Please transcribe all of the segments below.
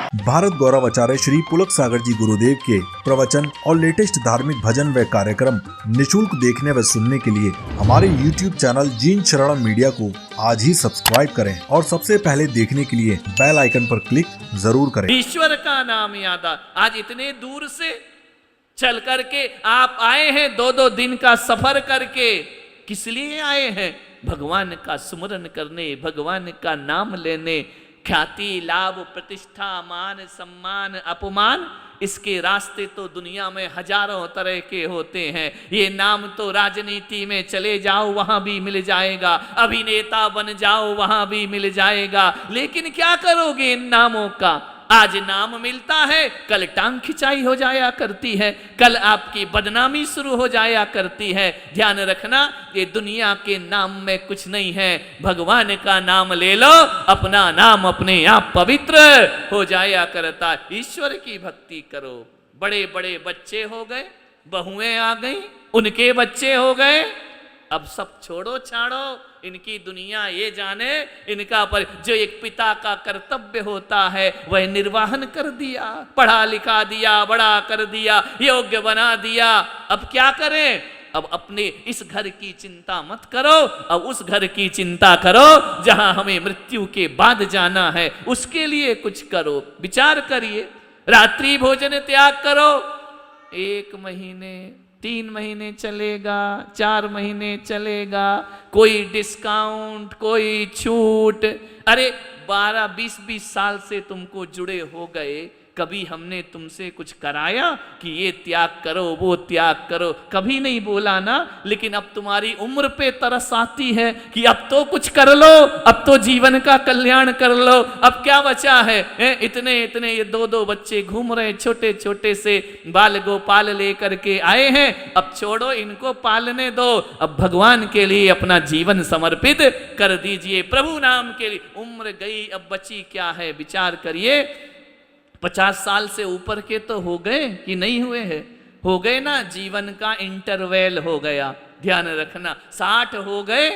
भारत गौरव आचार्य श्री पुलक सागर जी गुरुदेव के प्रवचन और लेटेस्ट धार्मिक भजन व कार्यक्रम निशुल्क देखने व सुनने के लिए हमारे YouTube चैनल जीन शरणम मीडिया को आज ही सब्सक्राइब करें और सबसे पहले देखने के लिए बेल आइकन पर क्लिक जरूर करें। ईश्वर का नाम याद आ। आज इतने दूर से चल करके आप आए हैं, 2-2 दिन का सफर करके किस लिए आए हैं? भगवान का सुमरन करने, भगवान का नाम लेने। ख्याति, लाभ, प्रतिष्ठा, मान, सम्मान, अपमान, इसके रास्ते तो दुनिया में हजारों तरह के होते हैं। ये नाम तो राजनीति में चले जाओ वहां भी मिल जाएगा, अभिनेता बन जाओ वहां भी मिल जाएगा, लेकिन क्या करोगे इन नामों का? आज नाम मिलता है, कल टांग खिंचाई हो जाया करती है, कल आपकी बदनामी शुरू हो जाया करती है। ध्यान रखना, ये दुनिया के नाम में कुछ नहीं है। भगवान का नाम ले लो, अपना नाम अपने आप पवित्र हो जाया करता। ईश्वर की भक्ति करो। बड़े बड़े बच्चे हो गए, बहुएं आ गई, उनके बच्चे हो गए, अब सब छोड़ो छाड़ो, इनकी दुनिया ये जाने। इनका पर जो एक पिता का कर्तव्य होता है वह निर्वाहन कर दिया, पढ़ा लिखा दिया, बड़ा कर दिया, योग्य बना दिया। अब क्या करें? अब अपने इस घर की चिंता मत करो, अब उस घर की चिंता करो जहां हमें मृत्यु के बाद जाना है, उसके लिए कुछ करो। विचार करिए, रात्रि भोजन त्याग करो। 1 महीने, 3 महीने चलेगा, 4 महीने चलेगा, कोई डिस्काउंट, कोई छूट। अरे 12-20 साल से तुमको जुड़े हो गए, कभी हमने तुमसे कुछ कराया कि ये त्याग करो, वो त्याग करो? कभी नहीं बोला ना। लेकिन अब तुम्हारी उम्र पे तरस आती है कि अब तो कुछ कर लो, अब तो जीवन का कल्याण कर लो। अब क्या बचा है? इतने ये 2-2 बच्चे घूम रहे, छोटे छोटे से बाल गोपाल लेकर के आए हैं। अब छोड़ो, इनको पालने दो, अब भगवान के लिए अपना जीवन समर्पित कर दीजिए, प्रभु नाम के लिए। उम्र गई, अब बची क्या है? विचार करिए। 50 साल से ऊपर के तो हो गए कि नहीं हुए हैं? हो गए ना। जीवन का इंटरवल हो गया। ध्यान रखना, 60 हो गए,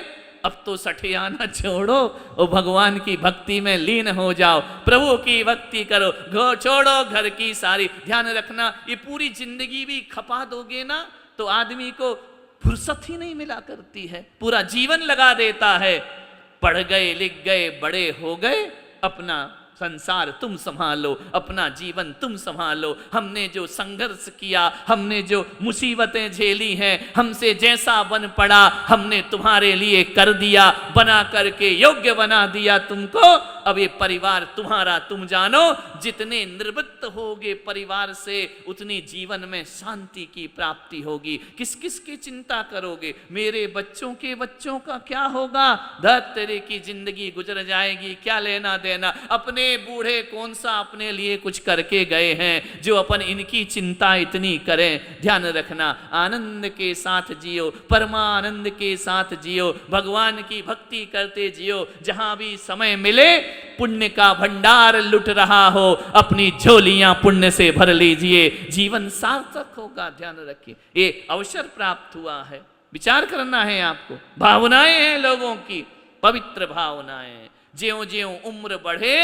अब तो सठियाना छोड़ो और भगवान की भक्ति में लीन हो जाओ, प्रभु की भक्ति करो, छोड़ो घर की सारी। ध्यान रखना, ये पूरी जिंदगी भी खपा दोगे ना तो आदमी को फुर्सत ही नहीं मिला करती है, पूरा जीवन लगा देता है। पढ़ गए, लिख गए, बड़े हो गए, अपना संसार तुम संभालो, अपना जीवन तुम संभालो। हमने जो संघर्ष किया, हमने जो मुसीबतें झेली हैं, हमसे जैसा बन पड़ा हमने तुम्हारे लिए कर दिया, बना करके योग्य बना दिया तुमको। अब ये परिवार तुम्हारा, तुम जानो। जितने निवृत्त होगे परिवार से, उतनी जीवन में शांति की प्राप्ति होगी। किस किस की चिंता करोगे? मेरे बच्चों के बच्चों का क्या होगा? धत तेरे की जिंदगी गुजर जाएगी, क्या लेना देना? अपने बूढ़े कौन सा अपने लिए कुछ करके गए हैं जो अपन इनकी चिंता इतनी करें? ध्यान रखना, आनंद के साथ जियो, परमानंद के साथ जियो, भगवान की भक्ति करते जियो। जहां भी समय मिले पुण्य का भंडार लुट रहा हो, अपनी झोलियां पुण्य से भर लीजिए, जीवन सार्थक होगा। ध्यान रखिए, ये अवसर प्राप्त हुआ है, विचार करना है आपको। भावनाएं हैं लोगों की, पवित्र भावनाएं। ज्यों ज्यों उम्र बढ़े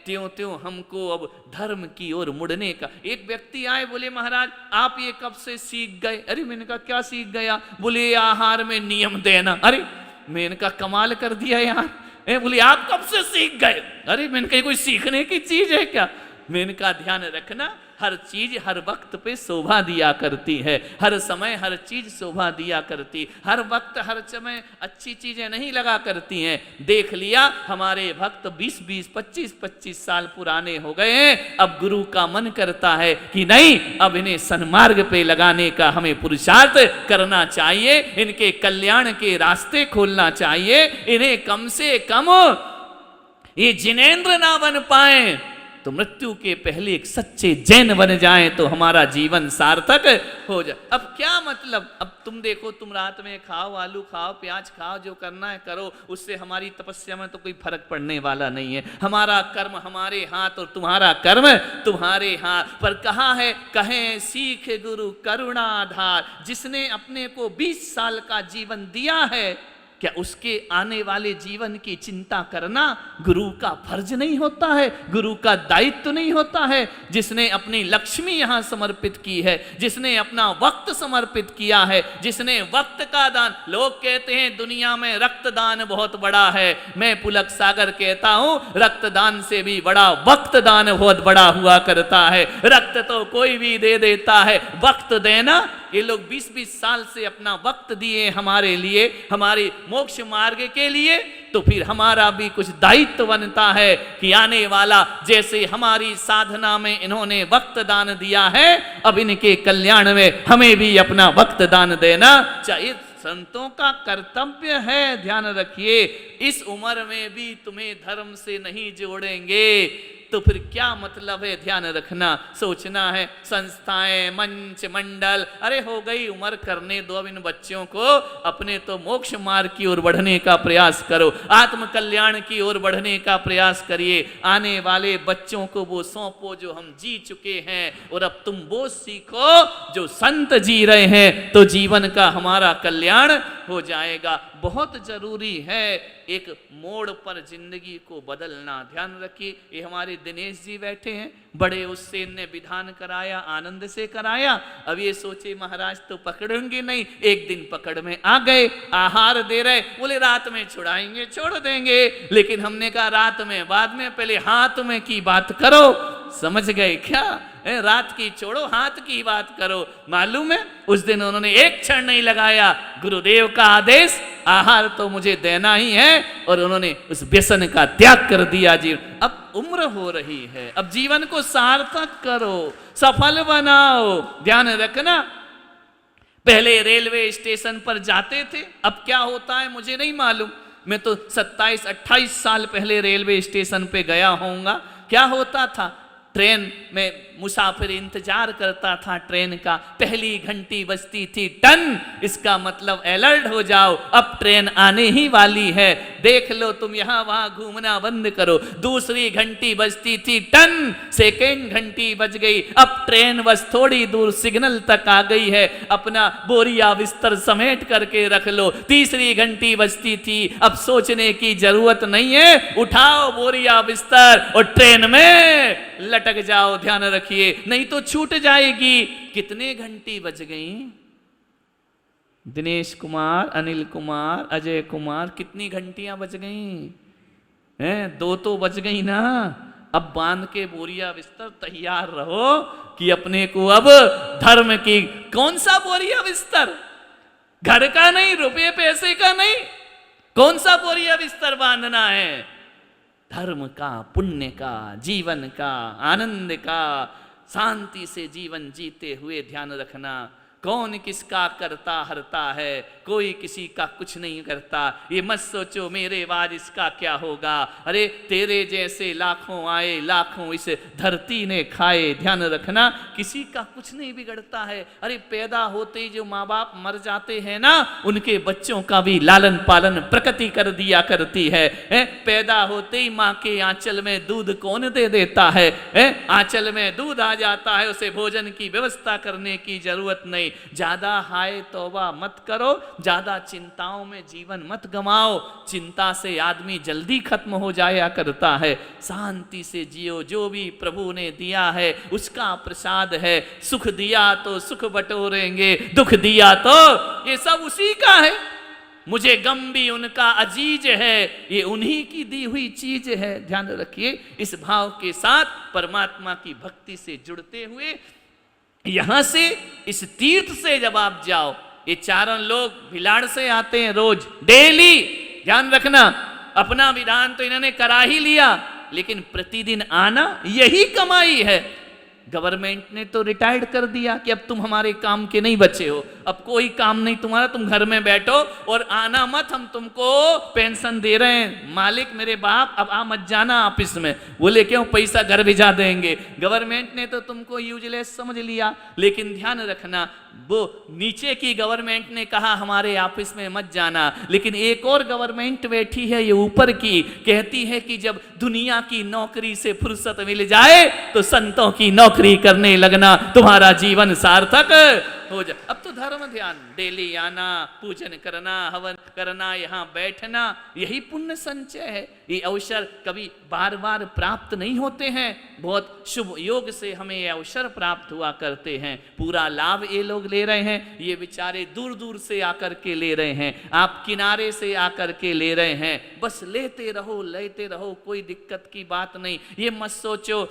त्यों त्यों हमको अब धर्म की ओर मुड़ने का। एक व्यक्ति आए, बोले महाराज आप ये कब से सीख गए? अरे मैंने कहा क्या सीख गया? बोले आहार में नियम देना। अरे मैंने कहा कमाल कर दिया यार। बोले आप कब से सीख गए? अरे मैंने कहा कोई सीखने की चीज है क्या? मैंने कहा ध्यान रखना, हर चीज हर वक्त पे शोभा दिया करती है, हर समय हर चीज शोभा दिया करती, हर वक्त हर समय अच्छी चीजें नहीं लगा करती हैं। देख लिया हमारे भक्त 20-20, 25-25 साल पुराने हो गए हैं, अब गुरु का मन करता है कि नहीं, अब इन्हें सन्मार्ग पे लगाने का हमें पुरुषार्थ करना चाहिए, इनके कल्याण के रास्ते खोलना चाहिए। इन्हें कम से कम ये जिनेंद्र ना बन पाए तो मृत्यु के पहले एक सच्चे जैन बन जाएं तो हमारा जीवन सार्थक हो जाए। अब क्या मतलब? अब तुम देखो, तुम रात में खाओ, आलू खाओ, प्याज खाओ, जो करना है करो, उससे हमारी तपस्या में तो कोई फर्क पड़ने वाला नहीं है। हमारा कर्म हमारे हाथ और तुम्हारा कर्म तुम्हारे हाथ। पर कहा है, कहें सीख गुरु करुणाधार, जिसने अपने को 20 साल का जीवन दिया है क्या उसके आने वाले जीवन की चिंता करना गुरु का फर्ज नहीं होता है, गुरु का दायित्व नहीं होता है? जिसने अपनी लक्ष्मी यहां समर्पित की है, जिसने अपना वक्त समर्पित किया है, जिसने वक्त का दान, लोग कहते हैं दुनिया में रक्तदान बहुत बड़ा है, मैं पुलक सागर कहता हूं रक्तदान से भी बड़ा वक्त दान बहुत बड़ा हुआ करता है। रक्त तो कोई भी दे देता है, वक्त देना, ये लोग 20-20 साल से अपना वक्त दिए हमारे लिए, हमारे मोक्ष मार्ग के लिए, तो फिर हमारा भी कुछ दायित्व बनता है कि आने वाला, जैसे हमारी साधना में इन्होंने वक्त दान दिया है, अब इनके कल्याण में हमें भी अपना वक्त दान देना चाहिए। संतों का कर्तव्य है, ध्यान रखिए। इस उम्र में भी तुम्हें धर्म से नहीं जोड़ेंगे तो फिर क्या मतलब है? ध्यान रखना, सोचना है संस्थाएं, मंच, मंडल, अरे हो गई उम्र, करने दो अब इन बच्चों को, अपने तो मोक्ष मार्ग की ओर बढ़ने का प्रयास करो, आत्म कल्याण की ओर बढ़ने का प्रयास करिए। आने वाले बच्चों को वो सौंपो जो हम जी चुके हैं, और अब तुम वो सीखो जो संत जी रहे हैं, तो जीवन का हमारा कल्याण हो जाएगा। बहुत जरूरी है एक मोड़ पर जिंदगी को बदलना। ध्यान रखिए, ये हमारे दिनेश जी बैठे हैं, बड़े उससे ने विधान कराया, आनंद से कराया। अब ये सोचे महाराज तो पकड़ेंगे नहीं, एक दिन पकड़ में आ गए, आहार दे रहे, बोले रात में छुड़ाएंगे, छोड़ देंगे, लेकिन हमने कहा रात में बाद में, पहले हाथ में की बात करो। समझ गए क्या? रात की छोड़ो, हाथ की बात करो। मालूम है उस दिन उन्होंने एक क्षण नहीं लगाया, गुरुदेव का आदेश, आहार तो मुझे देना ही है, और उन्होंने उस व्यसन का त्याग कर दिया। जी अब उम्र हो रही है, अब जीवन को सार्थक करो, सफल बनाओ। ध्यान रखना, पहले रेलवे स्टेशन पर जाते थे, अब क्या होता है मुझे नहीं मालूम, मैं तो 27-28 साल पहले रेलवे स्टेशन पे गया होऊंगा। क्या होता था, ट्रेन में मुसाफिर इंतजार करता था ट्रेन का, पहली घंटी बजती थी टन, इसका मतलब अलर्ट हो जाओ, अब ट्रेन आने ही वाली है, देख लो तुम यहां वहां घूमना बंद करो। दूसरी घंटी बजती थी टन, सेकेंड घंटी बज गई, अब ट्रेन बस थोड़ी दूर सिग्नल तक आ गई है, अपना बोरिया बिस्तर समेट करके रख लो। तीसरी घंटी बजती थी, अब सोचने की जरूरत नहीं है, उठाओ बोरिया बिस्तर और ट्रेन में लटक जाओ। ध्यान रखिए, नहीं तो छूट जाएगी। कितने घंटी बज गई? दिनेश कुमार, अनिल कुमार, अजय कुमार, कितनी घंटियां बज गई हैं? 2 तो बज गई ना। अब बांध के बोरिया बिस्तर तैयार रहो कि अपने को अब धर्म की, कौन सा बोरिया बिस्तर, घर का नहीं, रुपये पैसे का नहीं, कौन सा बोरिया बिस्तर बांधना है? धर्म का, पुण्य का, जीवन का, आनंद का, शांति से जीवन जीते हुए। ध्यान रखना, कौन किसका करता हरता है, कोई किसी का कुछ नहीं करता। ये मत सोचो मेरे बाद इसका क्या होगा, अरे तेरे जैसे लाखों आए, लाखों इस धरती ने खाए। ध्यान रखना, किसी का कुछ नहीं बिगड़ता है। अरे पैदा होते ही जो माँ बाप मर जाते हैं ना, उनके बच्चों का भी लालन पालन प्रकृति कर दिया करती है। पैदा होते ही माँ के आंचल में दूध कौन दे देता है? आंचल में दूध आ जाता है, उसे भोजन की व्यवस्था करने की जरूरत नहीं। ज्यादा हाय तौबा मत करो, ज्यादा चिंताओं में जीवन मत गमाओ। चिंता से आदमी जल्दी खत्म हो जाया करता है। शांति से जियो, जो भी प्रभु ने दिया है उसका प्रसाद है। सुख दिया तो सुख बटोरेंगे, दुख दिया तो ये सब उसी का है। मुझे गम भी उनका अजीज है, ये उन्हीं की दी हुई चीज है। ध्यान रखिए, इस भाव के साथ परमात्मा की भक्ति से जुड़ते हुए यहां से, इस तीर्थ से जब आप जाओ, ये चारों लोग भिलाड़ से आते हैं रोज, डेली। ध्यान रखना, अपना विधान तो इन्होंने करा ही लिया, लेकिन प्रतिदिन आना यही कमाई है। गवर्नमेंट ने तो रिटायर्ड कर दिया कि अब तुम हमारे काम के नहीं बचे हो, अब कोई काम नहीं तुम्हारा, तुम घर में बैठो और आना मत, हम तुमको पेंशन दे रहे हैं। मालिक मेरे बाप, अब आ मत जाना ऑफिस में। बोले क्यों? पैसा घर भिजा देंगे। गवर्नमेंट ने तो तुमको यूजलेस समझ लिया। लेकिन ध्यान रखना, वो नीचे की गवर्नमेंट ने कहा हमारे ऑफिस में मत जाना, लेकिन एक और गवर्नमेंट बैठी है, ये ऊपर की, कहती है कि जब दुनिया की नौकरी से फुर्सत मिल जाए तो संतों की नौकरी करने लगना, तुम्हारा जीवन सार्थक हो जाए। अब तो धर्म ध्यान, डेली आना, पूजन करना, हवन करना, यहाँ बैठना, यही पुण्य संचय है। ये अवसर कभी बार बार प्राप्त नहीं होते हैं, बहुत शुभ योग से हमें ये अवसर प्राप्त हुआ करते हैं। पूरा लाभ ये लोग ले रहे हैं, ये बेचारे दूर दूर से आकर के ले रहे हैं, आप किनारे से आकर के ले रहे हैं। बस लेते रहो, कोई दिक्कत की बात नहीं। ये मत सोचो,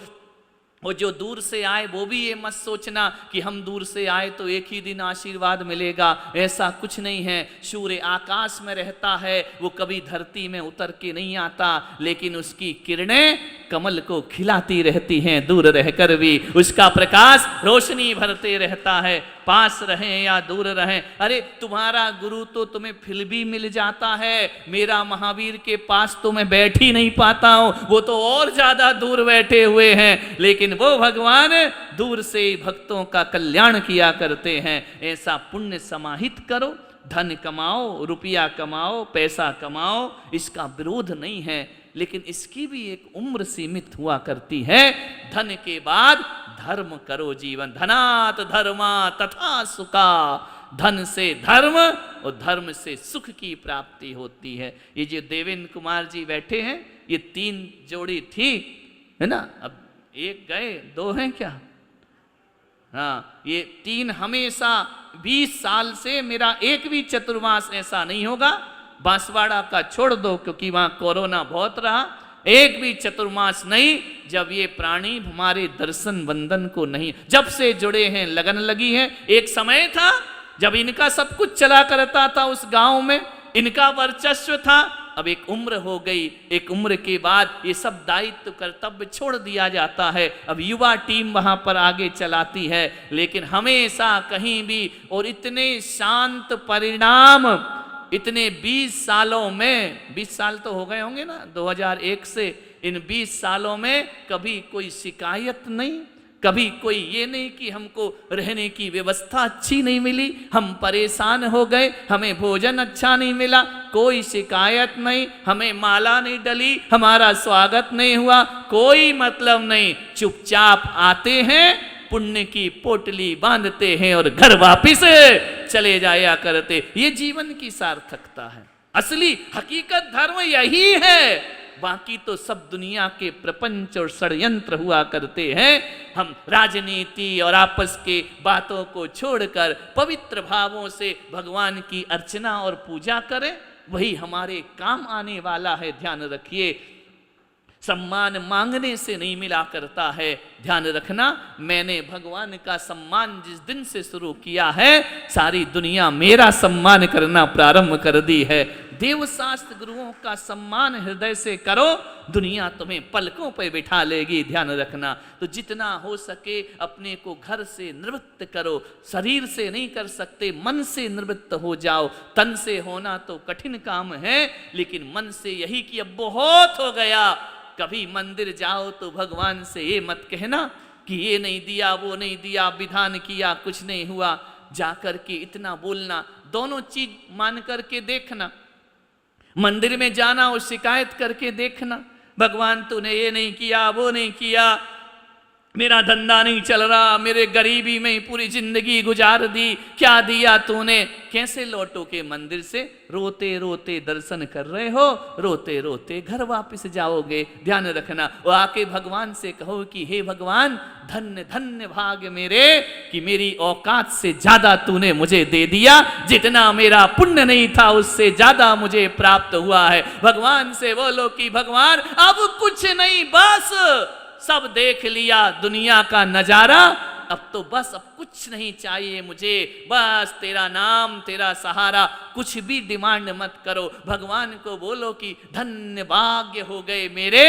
वो जो दूर से आए वो भी ये मत सोचना कि हम दूर से आए तो एक ही दिन आशीर्वाद मिलेगा, ऐसा कुछ नहीं है। सूर्य आकाश में रहता है, वो कभी धरती में उतर के नहीं आता, लेकिन उसकी किरणें कमल को खिलाती रहती हैं, दूर रहकर भी उसका प्रकाश रोशनी भरते रहता है, पास रहें या दूर रहें। अरे तुम्हारा गुरु तो तुम्हें फिर भी मिल जाता है, मेरा महावीर के पास तो मैं बैठ ही नहीं पाता हूं, वो तो और ज्यादा दूर बैठे हुए हैं, लेकिन वो भगवान दूर से भक्तों का कल्याण किया करते हैं। ऐसा पुण्य समाहित करो, धन कमाओ, रुपया कमाओ, पैसा कमाओ, इसका विरोध नहीं है, लेकिन इसकी भी एक उम्र सीमित हुआ करती है। धन के बाद धर्म करो जीवन, धनात धर्मा तथा सुखा, धन से धर्म और धर्म से सुख की प्राप्ति होती है। ये जो देवेंद्र कुमार जी बैठे हैं, ये 3 जोड़ी थी, है ना, अब एक गए, 2 हैं क्या? हाँ, ये 3 हमेशा 20 साल से मेरा एक भी चतुर्मास ऐसा नहीं होगा, बांसवाड़ा का छोड़ दो क्योंकि वहां कोरोना बहुत रहा, एक भी चतुर्मास नहीं जब ये प्राणी हमारे दर्शन वंदन को नहीं, जब से जुड़े हैं लगन लगी है। एक समय था जब इनका सब कुछ चला करता था, उस गांव में इनका वर्चस्व था। अब एक उम्र हो गई, एक उम्र के बाद ये सब दायित्व कर्तव्य छोड़ दिया जाता है। अब युवा टीम वहां पर आगे चलाती है, लेकिन हमेशा कहीं भी, और इतने शांत परिणाम, इतने 20 सालों में, 20 साल तो हो गए होंगे ना 2001 से, इन 20 सालों में कभी कोई शिकायत नहीं, कभी कोई ये नहीं कि हमको रहने की व्यवस्था अच्छी नहीं मिली, हम परेशान हो गए, हमें भोजन अच्छा नहीं मिला, कोई शिकायत नहीं, हमें माला नहीं डली, हमारा स्वागत नहीं हुआ, कोई मतलब नहीं। चुपचाप आते हैं, पुण्य की पोटली बांधते हैं और घर वापिस चले जाया करते। ये जीवन की सार्थकता है, असली हकीकत धर्म यही है। बाकी तो सब दुनिया के प्रपंच और षड्यंत्र हुआ करते हैं। हम राजनीति और आपस के बातों को छोड़कर पवित्र भावों से भगवान की अर्चना और पूजा करें, वही हमारे काम आने वाला है। ध्यान रखिए, सम्मान मांगने से नहीं मिला करता है। ध्यान रखना, मैंने भगवान का सम्मान जिस दिन से शुरू किया है, सारी दुनिया मेरा सम्मान करना प्रारंभ कर दी है। देवशास्त्र गुरुओं का सम्मान हृदय से करो, दुनिया तुम्हें पलकों पर बिठा लेगी। ध्यान रखना, तो जितना हो सके अपने को घर से निवृत्त करो। शरीर से नहीं कर सकते, मन से निवृत्त हो जाओ। तन से होना तो कठिन काम है, लेकिन मन से यही कि अब बहुत हो गया। कभी मंदिर जाओ तो भगवान से ये मत कहना कि ये नहीं दिया, वो नहीं दिया, विधान किया, कुछ नहीं हुआ। जाकर के इतना बोलना, दोनों चीज मान करके देखना। मंदिर में जाना और शिकायत करके देखना, भगवान तूने ये नहीं किया, वो नहीं किया, मेरा धंधा नहीं चल रहा, मेरे गरीबी में ही पूरी जिंदगी गुजार दी, क्या दिया तूने। कैसे लौटोगे मंदिर से? रोते रोते दर्शन कर रहे हो, रोते रोते घर वापस जाओगे। ध्यान रखना, वो आके भगवान से कहो कि हे भगवान, धन्य धन्य भाग्य मेरे कि मेरी औकात से ज्यादा तूने मुझे दे दिया, जितना मेरा पुण्य नहीं था उससे ज्यादा मुझे प्राप्त हुआ है। भगवान से बोलो कि भगवान अब कुछ नहीं, बस सब देख लिया दुनिया का नजारा, अब तो बस, अब कुछ नहीं चाहिए मुझे, बस तेरा नाम, तेरा सहारा, कुछ भी डिमांड मत करो। भगवान को बोलो कि धन्य भाग्य हो गए मेरे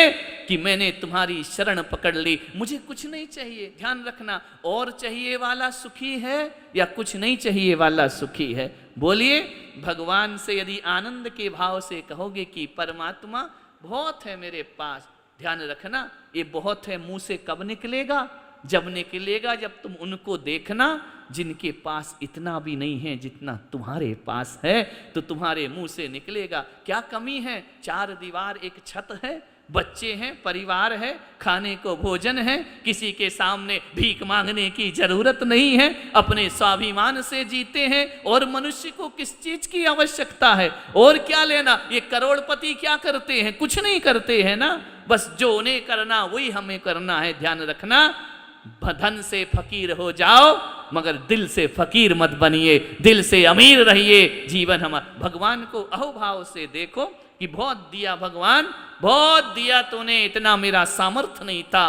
कि मैंने तुम्हारी शरण पकड़ ली, मुझे कुछ नहीं चाहिए। ध्यान रखना, और चाहिए वाला सुखी है या कुछ नहीं चाहिए वाला सुखी है? बोलिए। भगवान से यदि आनंद के भाव से कहोगे कि परमात्मा बहुत है मेरे पास, ध्यान रखना, ये बहुत है मुंह से कब निकलेगा? जब निकलेगा जब तुम उनको देखना जिनके पास इतना भी नहीं है जितना तुम्हारे पास है, तो तुम्हारे मुंह से निकलेगा। क्या कमी है? 4 दीवार एक छत है, बच्चे हैं, परिवार है, खाने को भोजन है, किसी के सामने भीख मांगने की जरूरत नहीं है, अपने स्वाभिमान से जीते हैं। और मनुष्य को किस चीज की आवश्यकता है? और क्या लेना? ये करोड़पति क्या करते हैं? कुछ नहीं करते हैं ना। बस जो उन्हें करना वही हमें करना है। ध्यान रखना, धन से फकीर हो जाओ मगर दिल से फकीर मत बनिए, दिल से अमीर रहिए। जीवन हमारा, भगवान को अहोभाव से देखो कि बहुत दिया भगवान, बहुत दिया तूने, इतना मेरा सामर्थ्य नहीं था,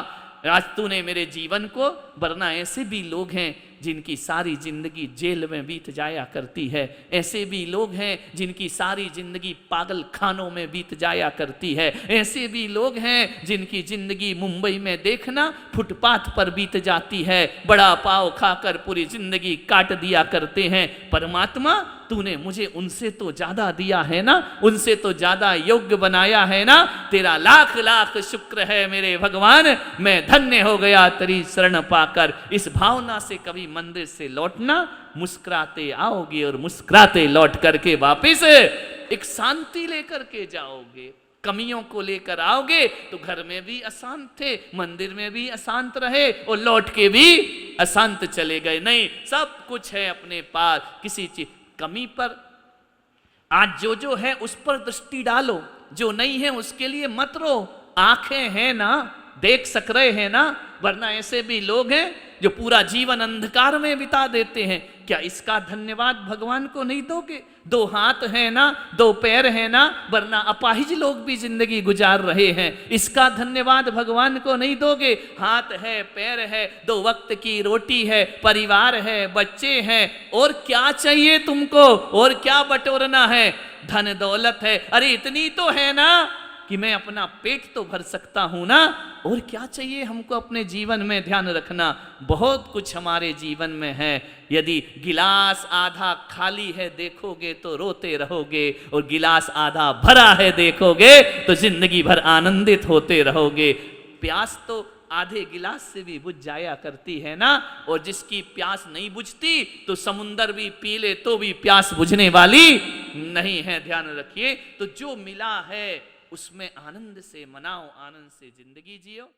आज तूने मेरे जीवन को। वरना ऐसे भी लोग हैं जिनकी सारी जिंदगी जेल में बीत जाया करती है, ऐसे भी लोग हैं जिनकी सारी जिंदगी पागल खानों में बीत जाया करती है, ऐसे भी लोग हैं जिनकी जिंदगी मुंबई में देखना फुटपाथ पर बीत जाती है, बड़ा पाव खाकर पूरी जिंदगी काट दिया करते हैं। परमात्मा, तूने मुझे उनसे तो ज्यादा दिया है ना, उनसे तो ज्यादा योग्य बनाया है ना। तेरा लाख लाख शुक्र है मेरे भगवान, मैं धन्य हो गया तेरी शरण पाकर। इस भावना से कभी मंदिर से लौटना, मुस्कुराते आओगे और मुस्कुराते लौट करके वापस एक शांति लेकर के जाओगे। कमियों को लेकर आओगे तो घर में भी अशांत थे, मंदिर में भी अशांत रहे और लौट के भी अशांत चले गए। नहीं, सब कुछ है अपने पास, किसी चीज कमी पर आज जो है उस पर दृष्टि डालो, जो नहीं है उसके लिए मत रो। आंखें हैं ना, देख सक रहे हैं ना। वरना ऐसे भी लोग हैं जो पूरा जीवन अंधकार में बिता देते हैं। क्या इसका धन्यवाद भगवान को नहीं दोगे? 2 हाथ हैं ना, 2 पैर हैं ना, वरना अपाहिज लोग भी जिंदगी गुजार रहे हैं। इसका धन्यवाद भगवान को नहीं दोगे? हाथ है, पैर है, 2 वक्त की रोटी है, परिवार है, बच्चे हैं, और क्या चाहिए तुमको? और क्या बटोरना है? धन दौलत है, अरे इतनी तो है ना कि मैं अपना पेट तो भर सकता हूं ना। और क्या चाहिए हमको अपने जीवन में? ध्यान रखना, बहुत कुछ हमारे जीवन में है। यदि गिलास आधा खाली है देखोगे तो रोते रहोगे, और गिलास आधा भरा है देखोगे तो जिंदगी भर आनंदित होते रहोगे। प्यास तो आधे गिलास से भी बुझ जाया करती है ना। और जिसकी प्यास नहीं बुझती तो समुंदर भी पी ले तो भी प्यास बुझने वाली नहीं है। ध्यान रखिए, तो जो मिला है उसमें आनंद से मनाओ, आनंद से जिंदगी जियो।